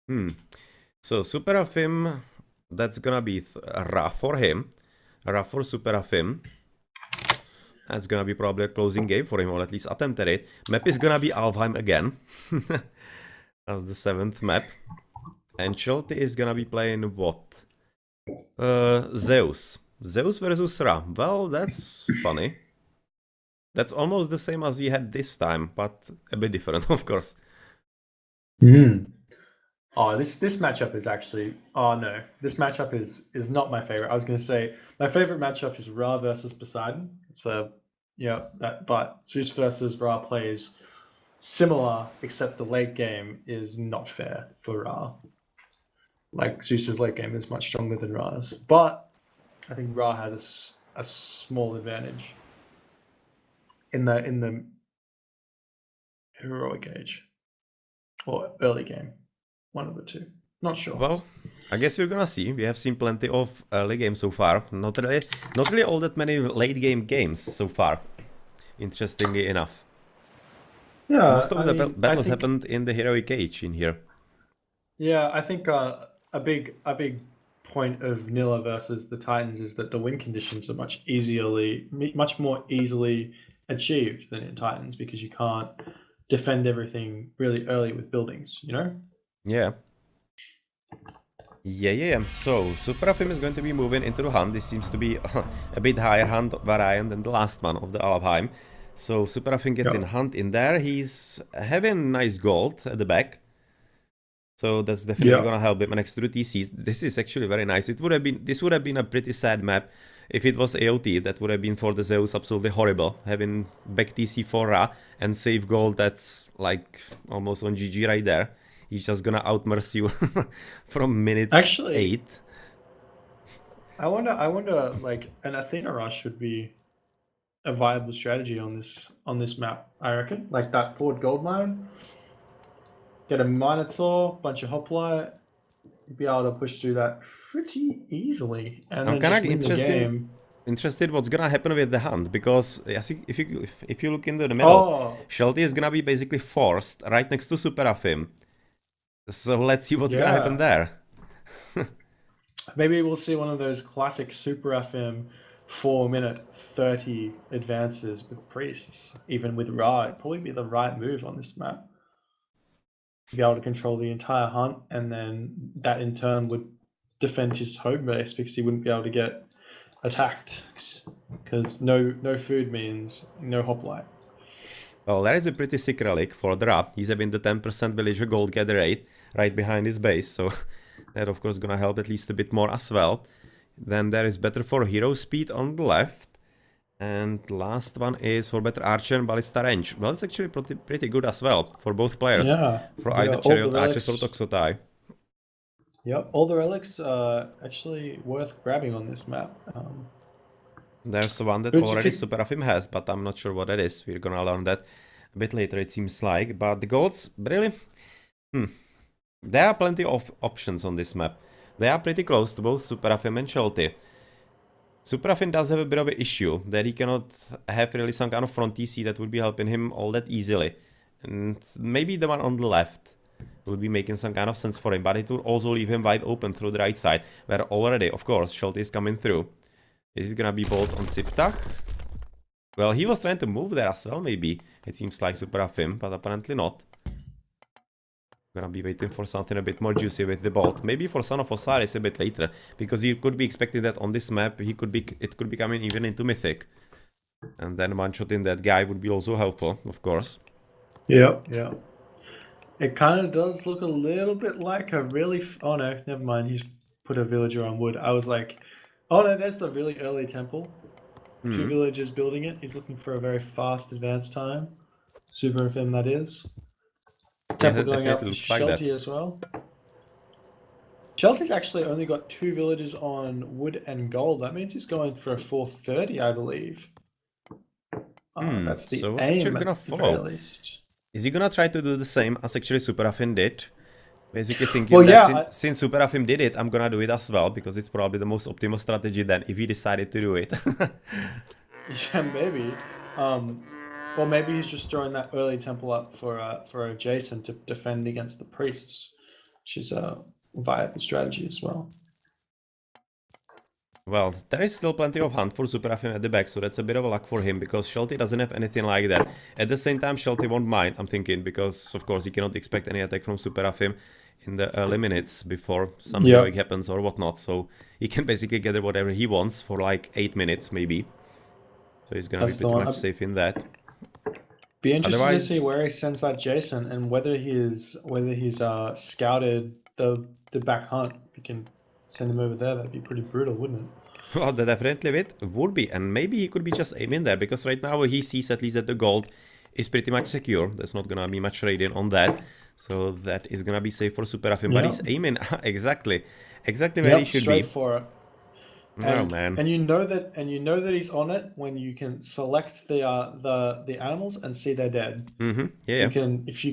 Hmm. So SuperAfim, that's gonna be rough for him. Rough for SuperAfim. That's gonna be probably a closing game for him, or at least attempted it. Map is gonna be Alfheim again. As the 7th map. And Shelty is gonna be playing what? Zeus. Zeus versus Ra. Well, that's funny. That's almost the same as we had this time, but a bit different, of course. Mm. Oh, this matchup is actually. Oh no, this matchup is not my favorite. I was going to say my favorite matchup is Ra versus Poseidon. So yeah, but Zeus versus Ra plays similar, except the late game is not fair for Ra. Like Zeus's late game is much stronger than Ra's, but I think Ra has a small advantage in the heroic age or early game, one of the two. Not sure. Well, I guess we're gonna see. We have seen plenty of early games so far. Not really all that many late game games so far. Interestingly enough, Yeah, most of I the mean, I battles think happened in the heroic age in here. yeah, I think a big point of Nilla versus the Titans is that the win conditions are much more easily achieved than in Titans because you can't defend everything really early with buildings, you know? Yeah. Yeah. So, SuperAfim is going to be moving into the hunt. This seems to be a bit higher hunt variant than the last one of the Alfheim. So, SuperAfim getting Yeah. hunt in there. He's having nice gold at the back. So that's definitely Yeah. gonna help him next to the TCs. This is actually very nice. This would have been a pretty sad map if it was AOT. That would have been for the Zeus absolutely horrible. Having back TC for Ra and save gold, that's like almost on GG right there. He's just gonna outmerce you from minute Actually, 8. I wonder like an Athena rush would be a viable strategy on this map, I reckon. Like that forward gold mine, get a Minotaur, bunch of hoplite, be able to push through that pretty easily and I'm then kind just of win the game. interested what's gonna happen with the hunt, because I think if you look into the middle, Oh, Shelty is gonna be basically forced right next to SuperAfim. So let's see what's gonna happen yeah. there. Maybe we'll see one of those classic SuperAfim 4-minute 30 advances with priests, even with Ra. It'd probably be the right move on this map to be able to control the entire hunt, and then that in turn would defend his home base because he wouldn't be able to get attacked because no food means no hoplite. Well, that is a pretty sick relic for the Ra. He's having the 10% villager gold gather rate right behind his base, so that of course gonna help at least a bit more as well. Then there is better for hero speed on the left. And last one is for better archer and ballista range. Well, it's actually pretty good as well for both players. Yeah, For yeah. either All the chariot archers or relics. toxotai. Yep, all the relics are actually worth grabbing on this map. There's one that Good to already pick. SuperAfim has, but I'm not sure what that is. We're gonna learn that a bit later, it seems like. But the golds, really? There are plenty of options on this map. They are pretty close to both SuperAfim and Shelty. SuperAfim does have a bit of an issue that he cannot have really some kind of front TC that would be helping him all that easily. And maybe the one on the left would be making some kind of sense for him, but it would also leave him wide open through the right side, where already, of course, Shelty is coming through. Is it gonna be bolt on Siptach? Well, he was trying to move there as well, maybe. It seems like SuperAfim, but apparently not. Gonna be waiting for something a bit more juicy with the bolt. Maybe for Son of Osiris a bit later, because you could be expecting that on this map it could be coming even into Mythic. And then one-shotting that guy would be also helpful, of course. Yep, yeah. It kind of does look a little bit like a really. Oh no, never mind. He's put a villager on wood. I was like, oh no, there's the really early temple. Two Hmm. villagers building it. He's looking for a very fast advance time. Super FM, that is. Yeah, Temple that going out definitely for looks like that. Shelty as well. Shelty's actually only got two villagers on wood and gold. That means he's going for a 430, I believe. That's the So what's actually aim gonna at the very follow? least. Is he gonna try to do the same as actually SuperAfim did? Basically Well, thinking that yeah, since SuperAfim did it, I'm gonna do it as well, because it's probably the most optimal strategy then, if he decided to do it. yeah, maybe. Or maybe he's just throwing that early temple up for Jason to defend against the priests. which is a viable strategy as well. Well, there is still plenty of hunt for SuperAfim at the back, so that's a bit of a luck for him, because Shelty doesn't have anything like that. At the same time, Shelty won't mind, I'm thinking, because of course he cannot expect any attack from SuperAfim in the early minutes before some heroic happens or whatnot, so he can basically gather whatever he wants for like 8 minutes maybe. So he's gonna be pretty much safe in that. Be interesting to see where he sends that Jason and whether he's scouted the back hunt. We can send him over there. That'd be pretty brutal, wouldn't it? Well, that definitely would be, and maybe he could be just aiming there, because right now he sees at least that the gold is pretty much secure. There's not gonna be much raiding on that, so that is gonna be safe for SuperAfim. But he's aiming exactly where he should straight be. For it. Oh man! And you know that he's on it when you can select the animals and see they're dead. Yeah. If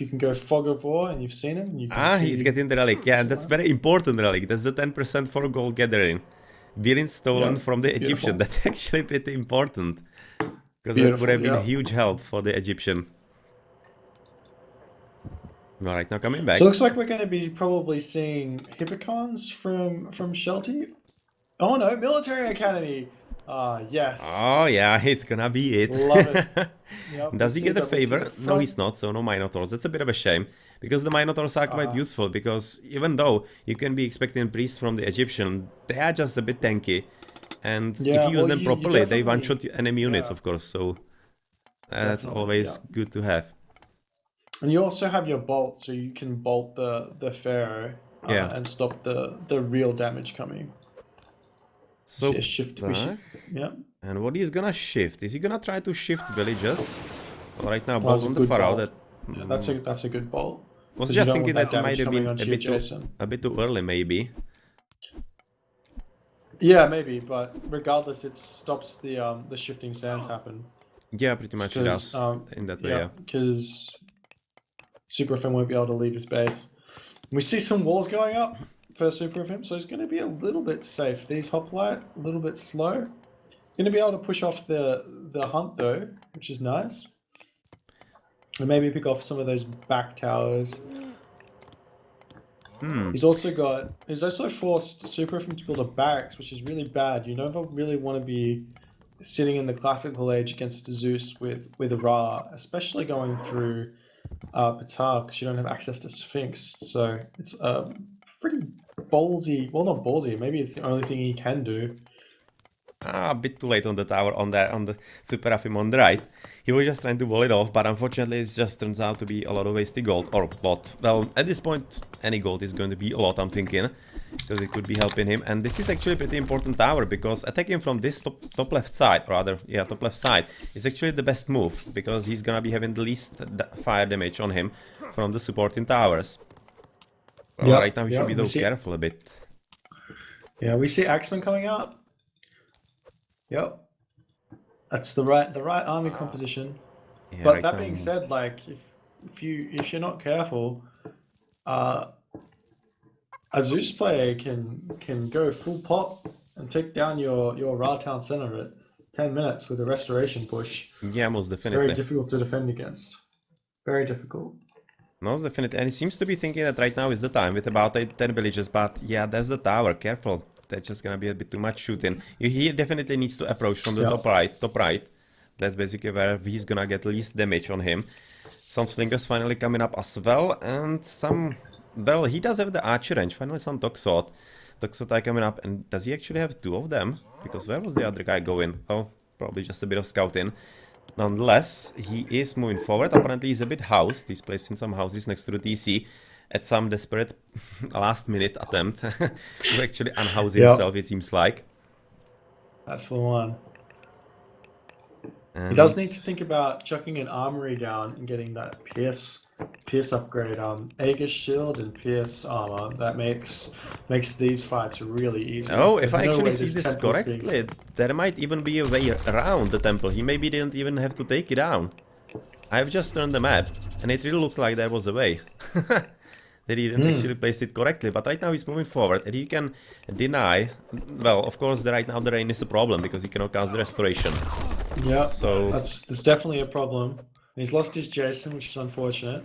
you can go fog of war and you've seen him. You can see he's getting the relic. Yeah, and that's very important relic. That's the 10% for gold gathering. Being stolen from the Egyptian. That's actually pretty important, because that would have been a huge help for the Egyptian. Alright, now coming back. So it looks like we're going to be probably seeing Hippocons from Shelty. Oh no, Military Academy! Yes. Oh yeah, it's gonna be it. Love it. Does he get a favor? No, he's not, so no Minotaurs. That's a bit of a shame, because the Minotaurs are quite useful, because even though you can be expecting priests from the Egyptian, they are just a bit tanky. And if you use them properly, they one-shot enemy units, of course, so that's always good to have. And you also have your bolt, so you can bolt the Pharaoh and stop the real damage coming. So and what he's gonna shift? Is he gonna try to shift villages? Well, right now, bolt on the Pharaoh. That's a good bolt. I was just thinking that might have been a bit too early, maybe. Yeah, maybe, but regardless, it stops the shifting sands happen. Yeah, pretty much it does in that way. Yeah, because SuperAfim won't be able to leave his base. We see some walls going up for SuperAfim, so he's going to be a little bit safe. These hoplite, a little bit slow. Going to be able to push off the hunt though, which is nice. And maybe pick off some of those back towers. He's also forced SuperAfim to build a barracks, which is really bad. You never really want to be sitting in the classical age against Zeus with Ra, especially going through Ptah, because you don't have access to Sphinx. So it's pretty ballsy. Well, not ballsy. Maybe it's the only thing he can do. A bit too late on the tower, on the SuperAfim on the right. He was just trying to wall it off, but unfortunately it just turns out to be a lot of wasted gold, or a lot. Well, at this point, any gold is going to be a lot, I'm thinking, because it could be helping him. And this is actually a pretty important tower, because attacking from this top left side, top left side, is actually the best move, because he's gonna be having the least fire damage on him from the supporting towers. Well, right now he should be though careful a bit. Yeah, we see Axeman coming out. Yep, that's the right army composition. Yeah, but right that being said, like if you're not careful, a Zeus player can go full pop and take down your Ra town center at 10 minutes with a restoration push. Yeah, most definitely. Very difficult to defend against. Very difficult. Most definitely, and he seems to be thinking that right now is the time with about 10 villages. But yeah, there's the tower. Careful. That's just gonna be a bit too much shooting. He definitely needs to approach from the top right. That's basically where he's gonna get least damage on him. Some slingers finally coming up as well, and well, he does have the archer range. Finally some Toxot coming up, and does he actually have two of them? Because where was the other guy going? Oh, probably just a bit of scouting. Nonetheless, he is moving forward. Apparently he's a bit housed. He's placing some houses next to the TC. At some desperate last-minute attempt to actually unhouse himself, it seems like. That's the one. He does need to think about chucking an armory down and getting that Pierce upgrade. Aegis shield and Pierce armor. That makes these fights really easy. Oh, if I actually see this correctly, there might even be a way around the temple. He maybe didn't even have to take it down. I've just turned the map, and it really looked like there was a way. That he didn't actually place it correctly, but right now he's moving forward and he can deny. Well, of course, right now the rain is a problem because he cannot cast the restoration. Yeah, so that's definitely a problem. He's lost his Jason, which is unfortunate.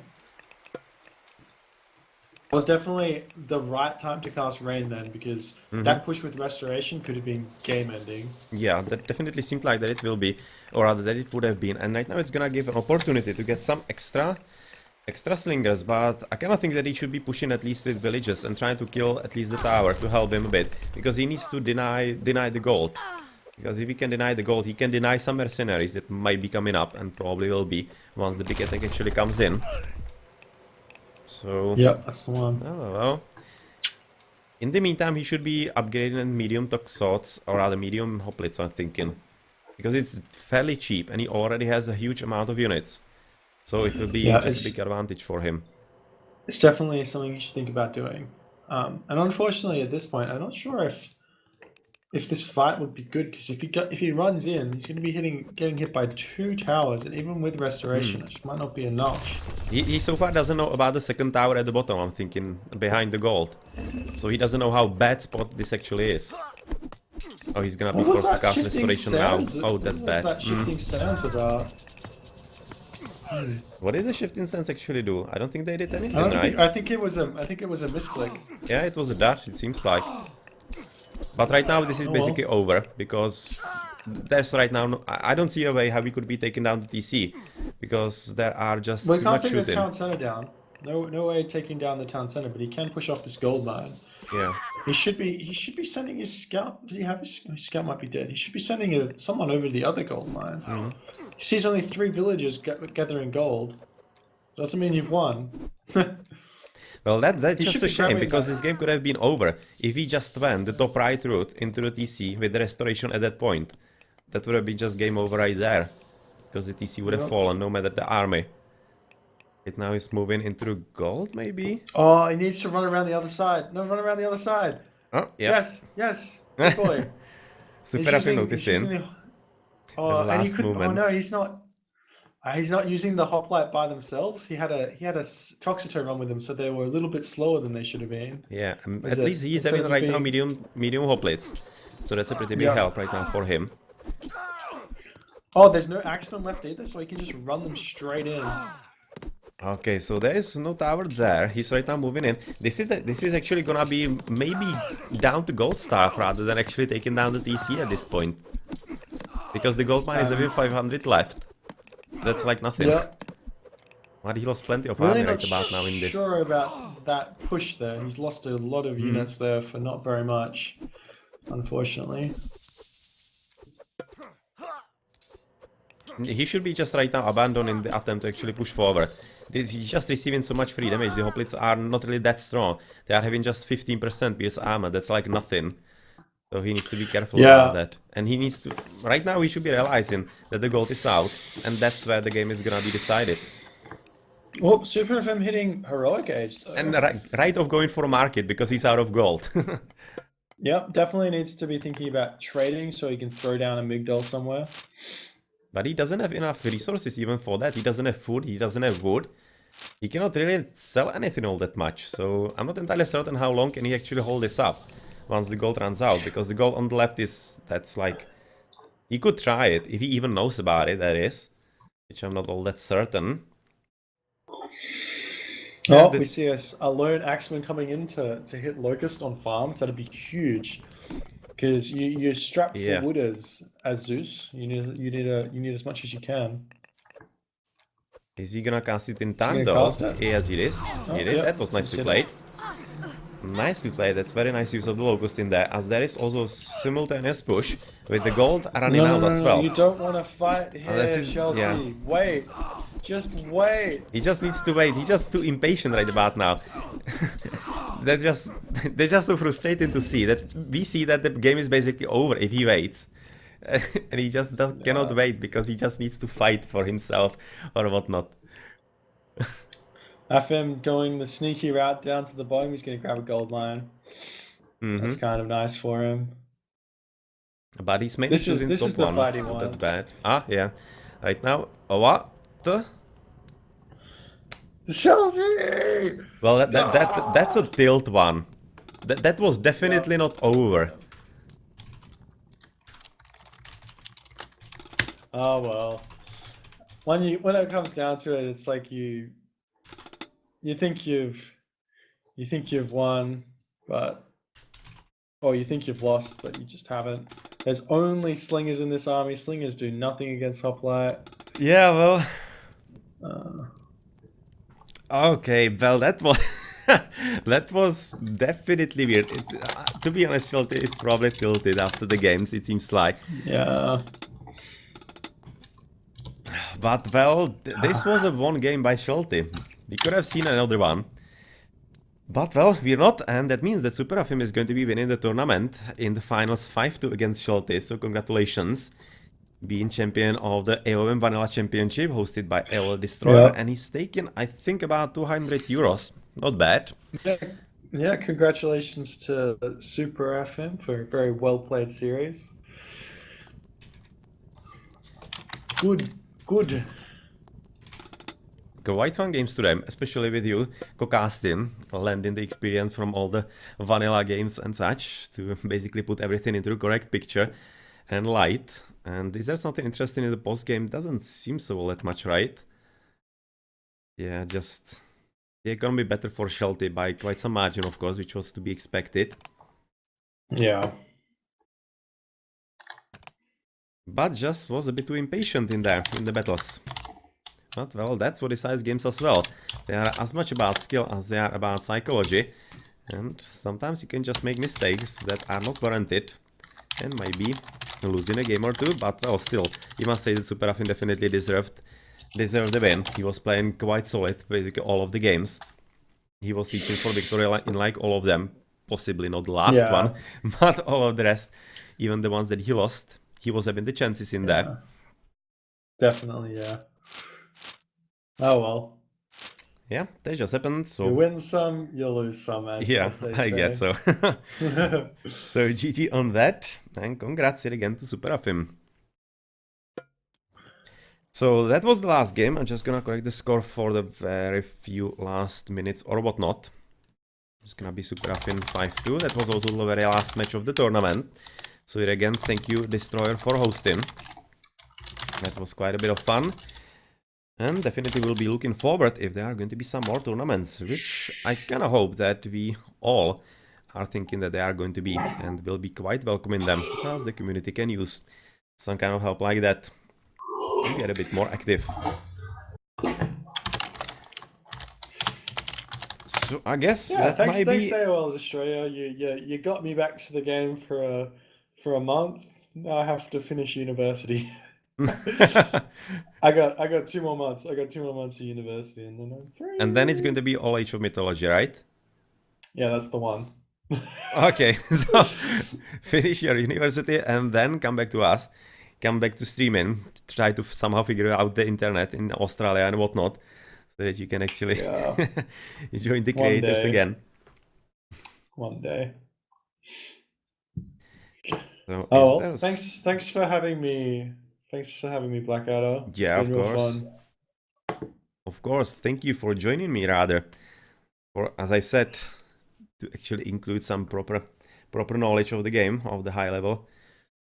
was definitely the right time to cast Rain then, because that push with Restoration could have been game-ending. Yeah, that definitely seemed like that it will be, or rather that it would have been. And right now it's gonna give an opportunity to get some extra slingers, but I kind of think that he should be pushing at least with villages and trying to kill at least the tower to help him a bit, because he needs to deny the gold. Because if he can deny the gold, he can deny some mercenaries that might be coming up, and probably will be once the big attack actually comes in. So Yep, that's the one. oh well. In the meantime, he should be upgrading medium toxots, or rather medium hoplites, I'm thinking. Because it's fairly cheap, and he already has a huge amount of units. So it will be just a big advantage for him. It's definitely something you should think about doing. And unfortunately, at this point, I'm not sure if this fight would be good, because if he runs in, he's going to be getting hit by 2 towers, and even with Restoration, it might not be enough. He so far doesn't know about the second tower at the bottom, I'm thinking, behind the gold. So he doesn't know how bad spot this actually is. Oh, he's gonna be forced to cast Restoration now. Oh, that's bad. What was that shifting sands about? What did the shifting sands actually do? I don't think they did anything, right? I think it was a misclick. Yeah, it was a dash, it seems like. But right now this is basically over, because there's right now I don't see a way how we could be taking down the TC, because there are just too much shooting. We can't take the town center down. No way taking down the town center, but he can push off this gold mine. Yeah. He should be sending his scout. Does he have his scout? Might be dead. He should be sending someone over to the other gold mine. He sees only 3 villagers gathering gold. Doesn't mean you've won. Well, that's just a shame, because this game could have been over if he just went the top right route into the TC with the Restoration at that point. That would have been just game over right there, because the TC would have fallen no matter the army. It now is moving into gold, maybe? Oh, he needs to run around the other side. No, run around the other side. Oh, yeah. Yes. Good boy. SuperAfim noticing. And he couldn't. Oh no, he's not. He's not using the hoplite by themselves. He had a Toxito run with them, so they were a little bit slower than they should have been. Yeah, at least he's having right now medium hoplites, so that's a pretty big help right now for him. Oh, there's no axemen left either, so he can just run them straight in. Okay, so there is no tower there. He's right now moving in. This is actually gonna be maybe down to gold staff rather than actually taking down the TC at this point, because the gold mine is having 500 left. That's like nothing. Yeah. But he lost plenty of army right about now in this. I'm not sure about that push there. He's lost a lot of units there for not very much, unfortunately. He should be just right now abandoning the attempt to actually push forward. He's just receiving so much free damage. The hoplites are not really that strong. They are having just 15% pierce armor. That's like nothing. So he needs to be careful about that. And he needs to... Right now he should be realizing that the gold is out. And that's where the game is gonna be decided. Well, SuperAfim hitting heroic age though. And right of going for a market because he's out of gold. Yep, definitely needs to be thinking about trading so he can throw down a Migdol somewhere. But he doesn't have enough resources even for that. He doesn't have food, he doesn't have wood. He cannot really sell anything all that much. So I'm not entirely certain how long can he actually hold this up once the gold runs out, because the gold on the left that's like, he could try it if he even knows about it, that is, which I'm not all that certain. Oh, we see a lone axeman coming in to hit Locust on farms. That'd be huge, because you're strapped for wood as Zeus. You need as much as you can. Is he gonna cast it in time though? Yes, it is. That was nicely played. Nicely played, that's very nice use of the Locust in there, as there is also simultaneous push with the gold running out as well. You don't want to fight here, Shelty. Wait. Just wait. He just needs to wait. He's just too impatient right about now. they're just so frustrating to see that we see that the game is basically over if he waits. And he just cannot wait because he just needs to fight for himself or whatnot. Afim going the sneaky route down to the bottom. He's going to grab a gold mine. That's kind of nice for him. But he's mainly choosing top one, so that's bad. Ah, yeah. Right now, what? Shelty! Well, that's a tilt one. That was definitely not over. Oh well. When it comes down to it, it's like you think you've You think you've won, or you think you've lost, but you just haven't. There's only slingers in this army. Slingers do nothing against hoplite. Yeah, well, Uh, okay, well, that was that was definitely weird. To be honest, Shelty is probably tilted after the games, it seems like. yeah. But, well, this was a one game by Shelty. We could have seen another one. But, well, we're not, and that means that SuperAfim is going to be winning the tournament in the finals 5-2 against Shelty, so congratulations. Being champion of the AoM Vanilla Championship, hosted by El Destroyer, and he's taken, I think, about 200 euros. Not bad. Yeah, congratulations to SuperAfim for a very well played series. Good. Quite fun games to them, especially with you, Kokastin, lending the experience from all the vanilla games and such to basically put everything into the correct picture and light. And is there something interesting in the post game? Doesn't seem so all that much, right? Yeah, just the economy better for Shelty by quite some margin, of course, which was to be expected. Yeah. But just was a bit too impatient in there, in the battles. But, well, that's what decides games as well. They are as much about skill as they are about psychology. And sometimes you can just make mistakes that are not warranted. And maybe losing a game or two, but, well, still, you must say that SuperAfim definitely deserved the win. He was playing quite solid, basically all of the games. He was reaching for victory in like all of them. Possibly not the last one, but all of the rest, even the ones that he lost, he was having the chances in there. Definitely, yeah. Oh well. Yeah, that just happened, so... You win some, you lose some, as they I say. guess so. So GG on that, and congrats yet again to SuperAfim. So that was the last game. I'm just gonna correct the score for the very few last minutes or whatnot. It's gonna be SuperAfim 5-2. That was also the very last match of the tournament. So here again, thank you Destroyer for hosting. That was quite a bit of fun. And definitely will be looking forward if there are going to be some more tournaments, which I kinda hope that we all are thinking that they are going to be, and will be quite welcoming them, as the community can use some kind of help like that to get a bit more active. So I guess that thanks, might be... thanks AOL Destroyer. You got me back to the game for a month. Now I have to finish university. I got 2 more months. I got 2 more months of university, and then I'm free. And then it's going to be all Age of Mythology, right? Yeah, that's the one. Okay, so finish your university and then come back to us. Come back to streaming, try to somehow figure out the internet in Australia and whatnot, so that you can actually join the creators again. One day. So well, thanks for having me. Thanks for having me, Blackadder. Yeah, it's been of course. Fun. Of course, thank you for joining me, rather. For, as I said, to actually include some proper knowledge of the game, of the high level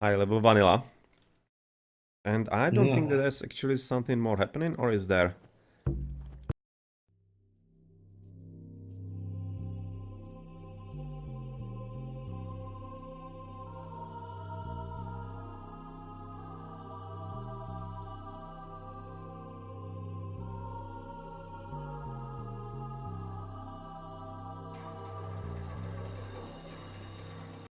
vanilla. And I don't think that there's actually something more happening, or is there?